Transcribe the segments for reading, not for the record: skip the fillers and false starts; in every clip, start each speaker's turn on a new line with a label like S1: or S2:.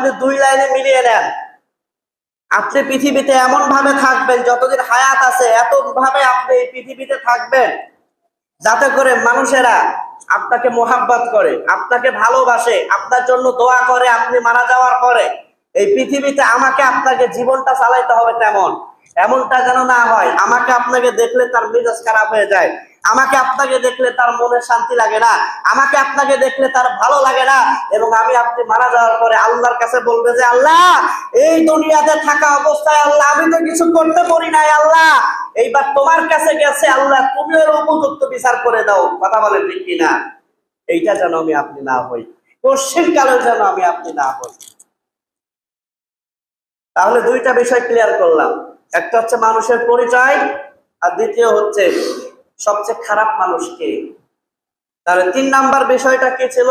S1: আপনি দুই লাইনে মিলিয়ে নেন। আপনি পৃথিবীতে এমন ভাবে থাকবেন, যতদিন হায়াত আছে এত ভাবে আপনি এই পৃথিবীতে থাকবেন যাতে করে মানুষেরা আপনাকে মোহাব্বত করে, আপনাকে ভালোবাসে, আপনার জন্য দোয়া করে। আপনি মারা যাওয়ার পরে এই পৃথিবীতে আমাকে আপনাকে জীবনটা চালাইতে হবে, এমনটা যেন না হয় আমাকে আপনাকে দেখলে তার মেজাজ খারাপ হয়ে যায়, আমাকে আপনাকে দেখলে তার মনে শান্তি লাগে না, আমাকে আপনাকে দেখলে তার ভালো লাগে না। এবং আপনি মারা যাওয়ার পরে আল্লাহর কাছে বলবে যে আল্লাহ, এই দুনিয়াতে থাকা অবস্থায় আল্লাহ আমি তো কিছু করতে পারি নাই, আল্লাহ এইবার তোমার কাছে গেছে, আল্লাহ তুমি ওর উপযুক্ত বিচার করে দাও। কথা বলেন ঠিক কিনা? এইটা যেন আপনি না হই, পশ্চিম কালে যেন আপনি না হই। তাহলে দুইটা বিষয় ক্লিয়ার করলাম, একটা হচ্ছে মানুষের পরিচয়, আর দ্বিতীয় হচ্ছে সবচেয়ে খারাপ মানুষ কে। তাহলে 3 নাম্বার বিষয়টা কি ছিল?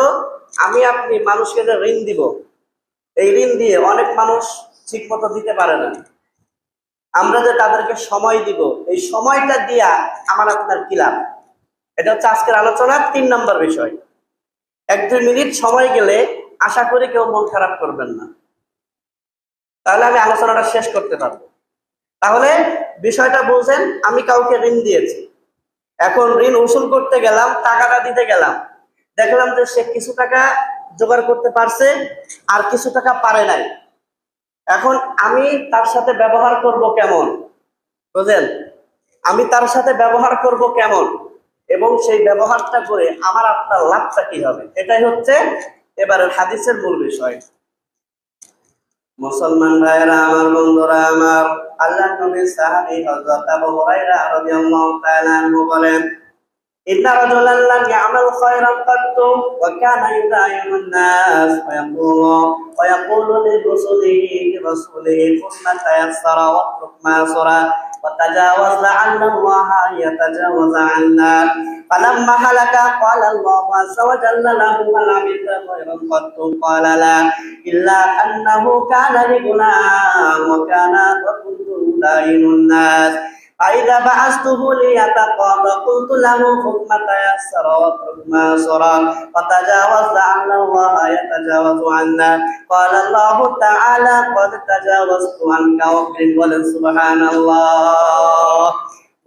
S1: আপনি মানুষকে যে ঋণ দিব, এই ঋণ দিয়ে অনেক মানুষ ঠিক মতো দিতে পারে না। আমরা যে তাদেরকে সময় দিব, এই সময়টা দিয়া আমার আপনার কি লাভ? এটা হচ্ছে আজকের আলোচনার 3 নাম্বার বিষয়। 1-2 মিনিট সময় গেলে আশা করি কেউ মন খারাপ করবেন না, তাহলে আমি আলোচনাটা শেষ করতে পারবো। তাহলে বিষয়টা বলছেন, আমি কাউকে ঋণ দিয়েছি, এখন ঋণ উসুল করতে গেলাম, টাকাটা দিতে গেলাম, দেখলাম যে সে কিছু টাকা জোগাড় করতে পারছে আর কিছু টাকা পারে নাই। এখন আমি তার সাথে ব্যবহার করব কেমন, বুঝলেন? আমি তার সাথে ব্যবহার করব কেমন এবং সেই ব্যবহারটা করে আমার আপনার লাভটা কি হবে, এটাই হচ্ছে এবারের হাদিসের মূল বিষয়। মুসলমান ভাইরা আমার, বন্ধুরা আমার, আল্লাহর নবী সাহাবী হযরত আবু হুরায়রা রাদিয়াল্লাহু তাআলা আনহু বলেন, ইন্না রাজুলান লাম ইয়ামাল খায়রান কাত্তু ওয়া কানা ইউদাইমুন নাস ওয়া ইয়াকুলু লিরাসূলিহি কুন্না তায়াssara ওয়া ত্রুকমা সুরা ওয়া তাজাওয়াজ লা'anna আল্লাহা ইয়াতাজাওয়াজ 'anna। فلما هلك قال الله عز وجل له هل عملت خيرا قط قال لا إلا أنه كان لغلام وكان وكنت أداين الناس فإذا بعثته ليتقاضى قلت له خذ ما تيسر واترك ما سرى وتجاوز لعل الله يتجاوز عنا قال الله تعالى قد تجاوزت عنك واغفر سبحان الله।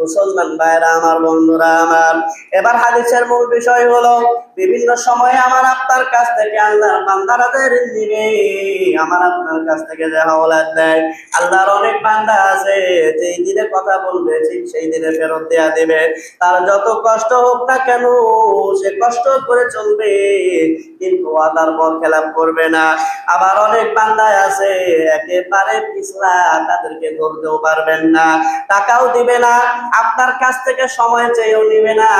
S1: মুসলমান ভাইরা আমার, বন্ধুরা আমার, এবার হাদিসের মূল বিষয় হলো, বিভিন্ন সময়ে আমার আপনার কাছ থেকে আল্লাহর বান্দারা যে ঋণ নিবে, আমার আপনার কাছ থেকে যে হাওলাত দেয়, আল্লাহর অনেক বান্দা আছে যেই দিনে কথা বলবে ঠিক সেই দিনে ফেরত দেয়া দেবে। তার যত কষ্ট হোক না কেন সে কষ্ট করে চলবে, কিন্তু আল্লাহর পর খেলাপ করবে না। আবার অনেক বান্দা আছে একেবারে পিছলা, তাদেরকে ধরতেও পারবেন না, টাকাও দিবে না, আপনার কাছ থেকে সময় চেয়েও নিবে না,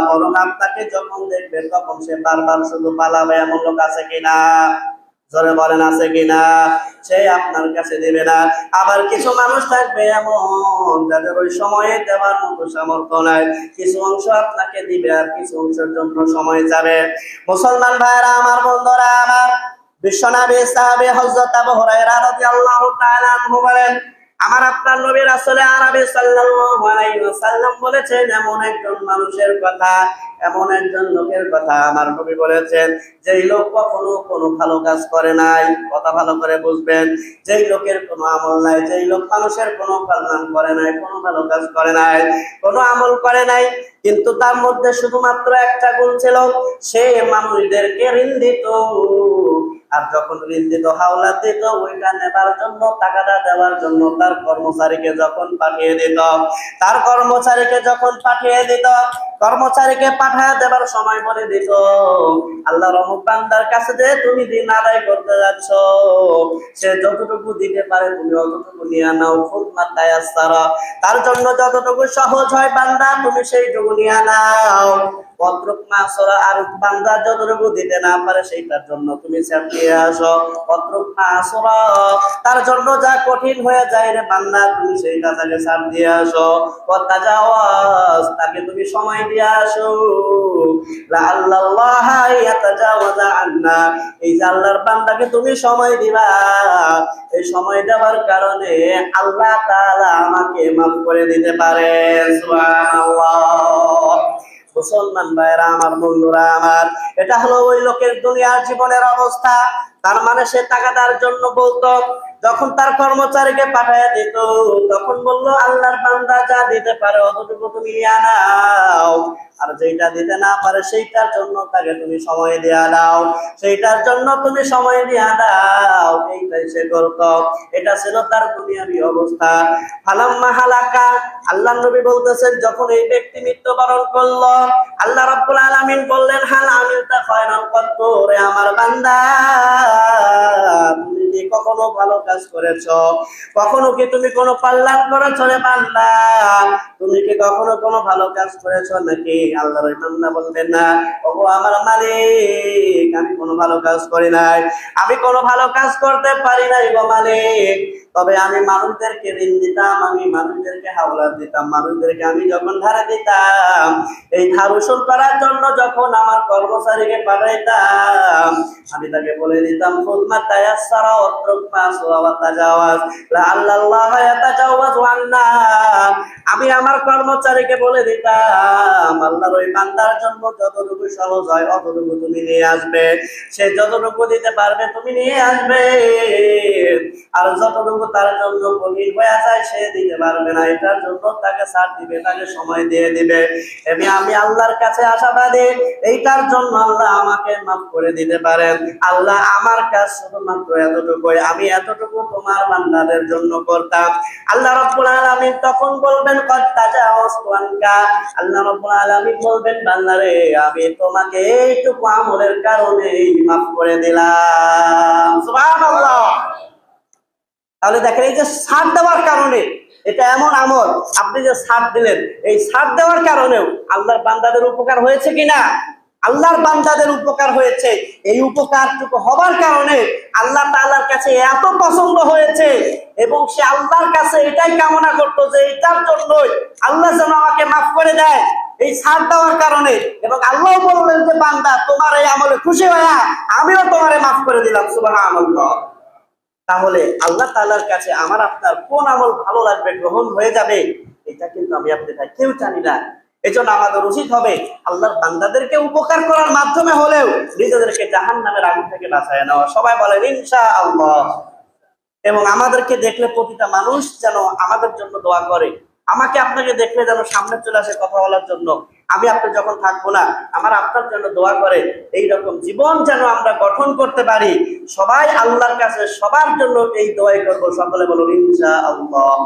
S1: বরং আপনাকে যখন দেখবে তখন সে বারবার শুধু পালাবে। এমন লোক আছে কিনা? জোরে বলেন, আছে কিনা? সে আপনার কাছে দিবে না। আবার কিছু মানুষ থাকবে এমন যাদের ওই সময়ে দেওয়ার মতো সামর্থ্য নাই, কিছু অংশ আপনাকে দিবে আর কিছু অংশের জন্য সময় যাবে। মুসলমান ভাইরা আমার, বন্ধুরা আমার, বিশ্বনবী সাহাবী হযরত আবু হুরায়রা রাদিয়াল্লাহু তাআলা আনহু বলেন, আমার আপনার নবী রাসূল আরবি সাল্লাল্লাহু আলাইহি ওয়াসাল্লাম বলেছেন, এমন একজন মানুষের কথা, এমন একজন লোকের কথা আমার নবী বলেছেন, যেই লোক কখনো কোনো ভালো কাজ করে নাই। কথা ভালো করে বুঝবেন, যেই লোকের কোনো আমল নাই, যেই লোক মানুষের কোনো কল্যাণ করে নাই, কোনো ভালো কাজ করে নাই, কোনো আমল করে নাই, কিন্তু তার মধ্যে শুধুমাত্র একটা গুণ ছিল, সে মানুষদেরকে ঋণ দিত। আর যখন ঋণ দিত, হাওলাত দিত, ওইটা নেবার জন্য, টাকাটা দেওয়ার জন্য তার কর্মচারীকে যখন পাঠিয়ে দিত, কর্মচারীকে পাঠিয়ে দেবার সময় বলে দিত, আল্লাহর অমুক বান্দার কাছে যে তুমি ঋণ আদায় করতে যাচ্ছ, সে যতটুকু দিতে পারে তুমি অতটুকু নিয়ে নাও। খুদ মা তায়াসসারা, তার জন্য যতটুকু সহজ হয় বান্দা তুমি সেইটুকু নিয়ে নাও। অত্রুক মা সুরা, আর বান্দা যতটুকু দিতে না পারে সেইটার জন্য তুমি ছেড়ে দিয়ে আসো। অত্রুক মা সুরা, তার জন্য যা কঠিন হয়ে যায় রে বান্দা, তুমি সেইটা তাকে ছাড় দিয়ে আসো। ওয়াতাজাওয়াজ, তাকে তুমি সময় দিয়ে আসো। লাআল্লাল্লাহ ইয়াতাজাওয়াজা আন্না, এই যে আল্লাহর বান্দাকে তুমি সময় দিবা, এই সময় দেওয়ার কারণে আল্লাহ তাআলা আমাকে মাফ করে দিতে পারে। সুবহানাল্লাহ। মুসলমান ভাইরা আমার, বন্ধুরা আমার, এটা হলো ওই লোকের দুনিয়ার জীবনের অবস্থা। তার মানে সে টাকা দেওয়ার জন্য বলতো, যখন তার কর্মচারীকে পাঠায় দিত তখন বললো আল্লাহর বান্দা যা দিতে পারে অতটুকু তুমি আনাও, আর যেটা দিতে না পারে সেইটার জন্য তাকে তুমি সময় দেয়া দাও, সেইটার জন্য তুমি সময় দেয়া দাও। এইটাই সে করত, এটা ছিল তার দুনিয়াবী অবস্থা। ফালাম্মা হালাকা, আল্লাহ নবী বলতেছেন যখন এই ব্যক্তি মৃত্যুবরণ করলো, আল্লাহ রাব্বুল আলামিন বললেন হাল আমিলতা খায়রান কত, রে আমার বান্দা তুমি কি কখনো ভালো কাজ করেছো? কখনো কি তুমি কোনো কল্যাণ করেছো রে বান্দা? তুমি কি কখনো কোনো ভালো কাজ করেছো নাকি? আল্লাহর বান্দা বলবেন না, ওগো আমার মালিক আমি কোনো ভালো কাজ করি নাই, আমি কোনো ভালো কাজ করতে পারি নাই গো মালিক। তবে আমি মানুষদেরকে ঋণ দিতাম, আমি মানুষদেরকে হাওলাত দিতাম, মানুষদেরকে আমি যখন ধারে দিতাম, এই ধার উসুল করার জন্য যখন আমার কর্মচারীকে পাঠাইতাম আমি তাকে বলে দিতাম খুদমা তায়াসসারা ওয়াতরুক মা সুওয়া ওয়া তাজাওয়াজ লাআল্লাল্লাহ ইয়াতাজাওয়াজু আন্না। আমি আমার কর্মচারীকে বলে দিতাম আল্লাহর ওই বান্দার জন্য যতটুকু সহজ হয় অতটুকু তুমি নিয়ে আসবে, সে যতটুকু দিতে পারবে তুমি নিয়ে আসবে, আর যতটুকু তার জন্য কঠিন হয়ে যায় সে দিতে পারবে না, এটার জন্য তাকে ছাড় দিবে, তাকে সময় দিয়ে দিবে। আমি আল্লাহর কাছে আশাবাদী এইটার জন্য আল্লাহ আমাকে মাফ করে দিতে পারেন। আল্লাহ আমার কাজ শুধুমাত্র এতটুকু, আমি এতটুকু তোমার বান্দাদের জন্য করতাম। আল্লাহ রাব্বুল আলামিন তখন বলবেন কদ তাজাওয়াজতু আনকা, আল্লাহ রাব্বুল আলামিন বলবেন বান্দারে আমি তোমাকে এইটুকু আমলের কারণে মাফ করে দিলাম। সুবহানাল্লাহ। তাহলে দেখেন এই যে ছাড় দেওয়ার কারণে, এটা এমন আমল আপনি যে ছাড় দিলেন, এই ছাড় দেওয়ার কারণেও আল্লাহর বান্দাদের উপকার হয়েছে কিনা? আল্লাহর বান্দাদের উপকার হয়েছে। এই উপকারটুকু হবার কারণে আল্লাহ তাআলার কাছে এত পছন্দ হয়েছে এবং সে আল্লাহর কাছে এটাই কামনা করতো যে এটার জন্যই আল্লাহ যেন আমাকে মাফ করে দেয় এই ছাড় দেওয়ার কারণে। এবং আল্লাহ বললেন যে বান্দা তোমার এই আমলে খুশি হয়ে আমিও তোমারে মাফ করে দিলাম। সুবহানাল্লাহ। তাহলে আল্লাহ তাআলার কাছে আমার আপনার কোন আমল ভালো লাগবে, গ্রহণ হয়ে যাবে, এটা কিন্তু আমি আপনি ভাই কেউ জানি না। এজন্য আমাদের উচিত হবে আল্লাহর বান্দাদেরকে উপকার করার মাধ্যমে হলেও নিজেদেরকে জাহান্নামের আগুন থেকে বাঁচায় নেওয়া। সবাই বলেন ইনশাআল্লাহ। এবং আমাদেরকে দেখলে প্রতিটা মানুষ যেন আমাদের জন্য দোয়া করে, আমাকে আপনাকে দেখলে যেন সামনে চলে আসে কথা বলার জন্য, আমি আপনি যখন থাকবো না আমার আপনার জন্য দোয়া করে। এইরকম জীবন যেন আমরা গঠন করতে পারি। সবাই আল্লাহর কাছে সবার জন্য এই দোয়াই করবো। সকলে বলুন ইনশাআল্লাহ।